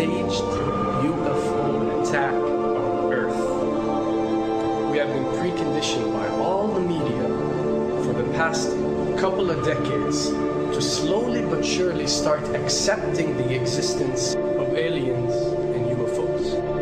staged UFO attack on Earth. We have been preconditioned by all the media for the past couple of decades to slowly but surely start accepting the existence of aliens and UFOs.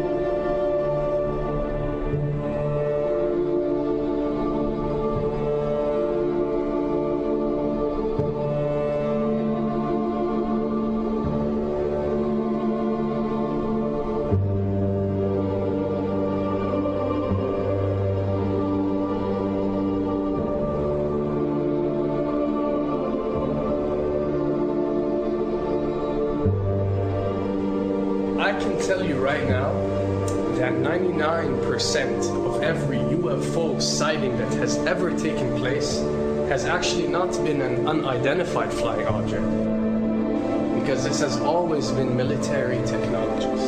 I can tell you right now that 99% of every UFO sighting that has ever taken place has actually not been an unidentified flying object, because this has always been military technologies.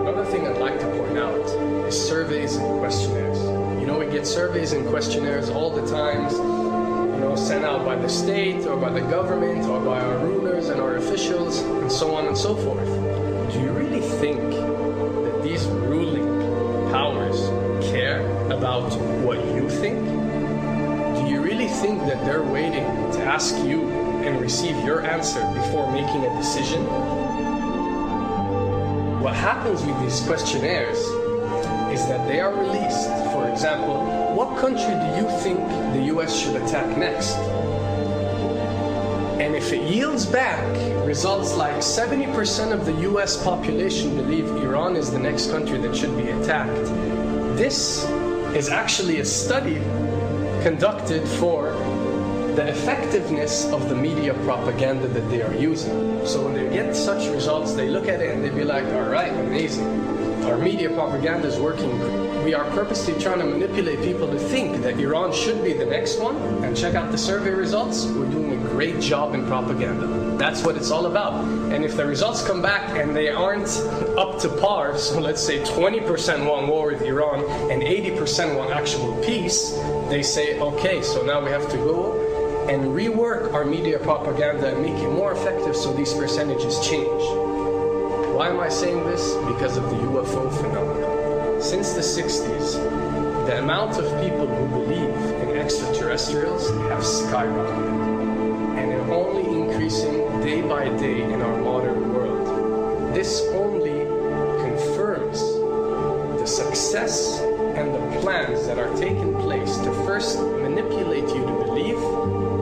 Another thing I'd like to point out is surveys and questionnaires. You know, we get surveys and questionnaires all the time, sent out by the state or by the government or by our rulers and our officials and so on and so forth. Do you really think that these ruling powers care about what you think? Do you really think that they're waiting to ask you and receive your answer before making a decision? What happens with these questionnaires is that they are released. For example, what country do you think the US should attack next? And if it yields back results like 70% of the US population believe Iran is the next country that should be attacked, this is actually a study conducted for the effectiveness of the media propaganda that they are using. So when they get such results, they look at it and they be like, all right, amazing. Our media propaganda is working. We are purposely trying to manipulate people to think that Iran should be the next one, and check out the survey results. We're doing a great job in propaganda. That's what it's all about. And if the results come back and they aren't up to par, so let's say 20% want war with Iran and 80% want actual peace, they say, okay, so now we have to go and rework our media propaganda and make it more effective so these percentages change. Why am I saying this? Because of the UFO phenomenon. Since the 60s, the amount of people who believe in extraterrestrials have skyrocketed, and they're only increasing day by day in our modern world. This only confirms the success and the plans that are taking place to first manipulate you to believe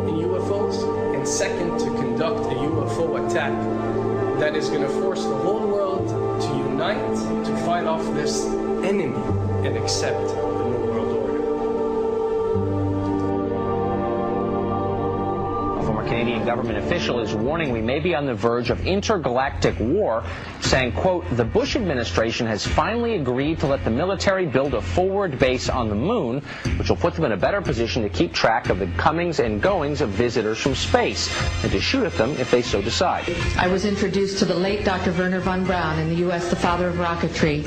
in UFOs, and second, to conduct a UFO attack that is going to force the whole world to unite to fight off this enemy and accept the New World Order. A former Canadian government official is warning we may be on the verge of intergalactic war, saying, quote, the Bush administration has finally agreed to let the military build a forward base on the moon, which will put them in a better position to keep track of the comings and goings of visitors from space, and to shoot at them if they so decide. I was introduced to the late Dr. Wernher von Braun in the U.S., the father of rocketry.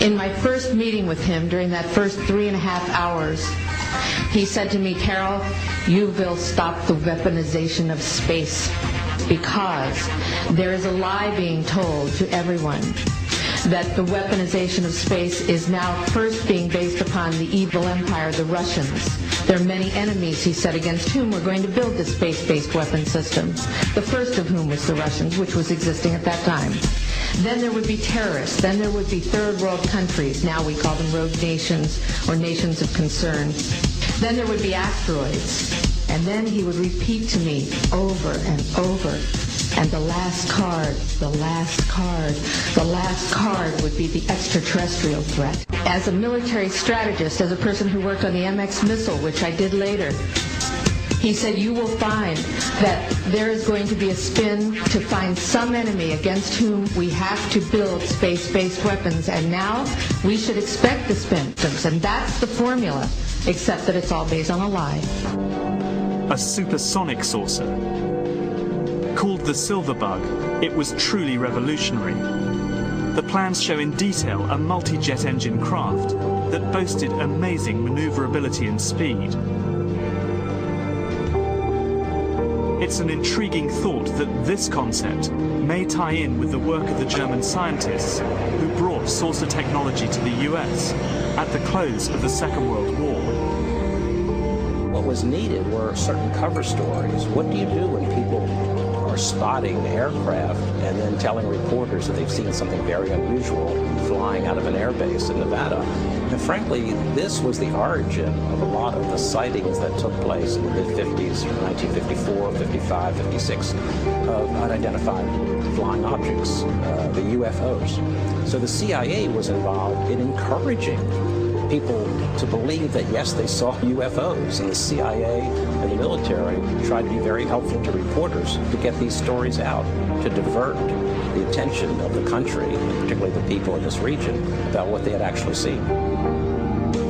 In my first meeting with him, during that first 3.5 hours, he said to me, Carol, you will stop the weaponization of space, because there is a lie being told to everyone that the weaponization of space is now first being based upon the evil empire, the Russians. There are many enemies, he said, against whom we're going to build this space-based weapon system. The first of whom was the Russians, which was existing at that time. Then there would be terrorists. Then there would be third world countries. Now we call them rogue nations or nations of concern. Then there would be asteroids. And then he would repeat to me over and over, and the last card, the last card, the last card would be the extraterrestrial threat. As a military strategist, as a person who worked on the MX missile, which I did later, he said, you will find that there is going to be a spin to find some enemy against whom we have to build space-based weapons, and now we should expect the spin. And that's the formula, except that it's all based on a lie. A supersonic saucer. Called the Silver Bug, it was truly revolutionary. The plans show in detail a multi-jet engine craft that boasted amazing maneuverability and speed. It's an intriguing thought that this concept may tie in with the work of the German scientists who brought saucer technology to the US at the close of the Second World War. What was needed were certain cover stories. What do you do when people are spotting aircraft and then telling reporters that they've seen something very unusual flying out of an airbase in Nevada? And frankly, this was the origin of a lot of the sightings that took place in the mid-50s, 1954, 55, 56, of unidentified flying objects, the UFOs. So the CIA was involved in encouraging people to believe that, yes, they saw UFOs, and the CIA and the military tried to be very helpful to reporters to get these stories out, to divert the attention of the country, and particularly the people in this region, about what they had actually seen.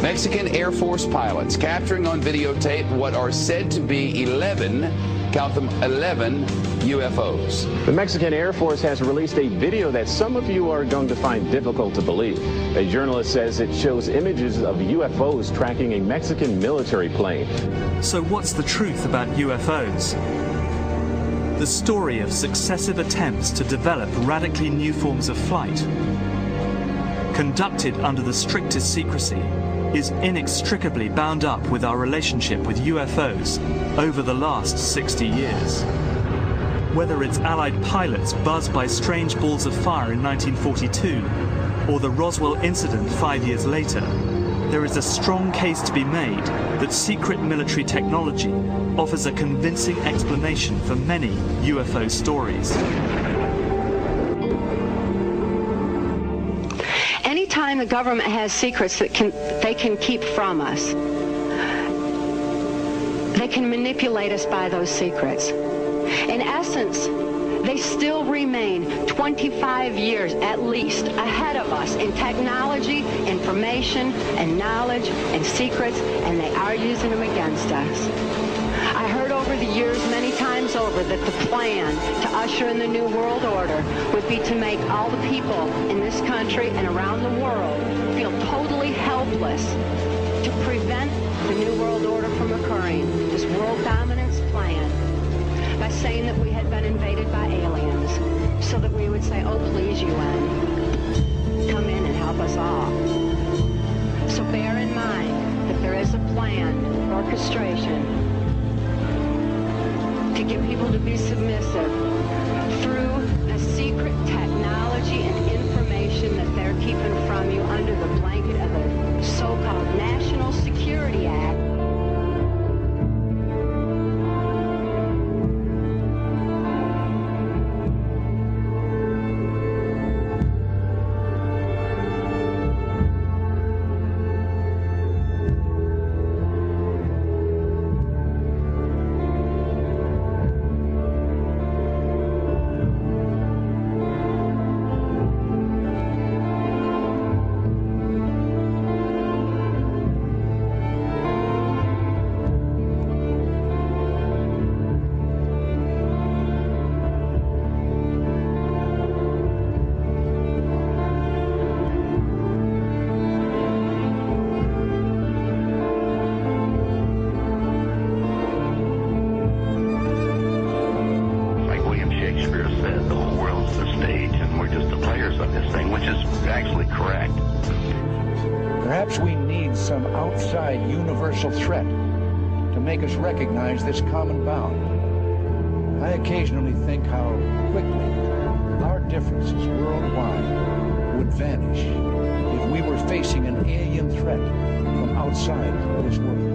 Mexican Air Force pilots capturing on videotape what are said to be 11, count them, 11 UFOs. The Mexican Air Force has released a video that some of you are going to find difficult to believe. A journalist says it shows images of UFOs tracking a Mexican military plane. So what's the truth about UFOs? The story of successive attempts to develop radically new forms of flight, conducted under the strictest secrecy, is inextricably bound up with our relationship with UFOs over the last 60 years. Whether it's Allied pilots buzzed by strange balls of fire in 1942, or the Roswell incident 5 years later, there is a strong case to be made that secret military technology offers a convincing explanation for many UFO stories. Anytime the government has secrets that they can keep from us, they can manipulate us by those secrets. In essence, they still remain 25 years at least ahead of us in technology, information, and knowledge, and secrets, and they are using them against us. I heard over the years many times over that the plan to usher in the New World Order would be to make all the people in this country and around the world feel totally helpless to prevent the New World Order from occurring, this world dominance plan, by saying that we had been invaded by aliens, so that we would say, oh, please, UN, come in and help us all. So bear in mind that there is a plan, orchestration, to get people to be submissive through a secret technology and information that they're keeping from you under the blanket of a so-called National Security Act. Threat to make us recognize this common bound. I occasionally think how quickly our differences worldwide would vanish if we were facing an alien threat from outside this world.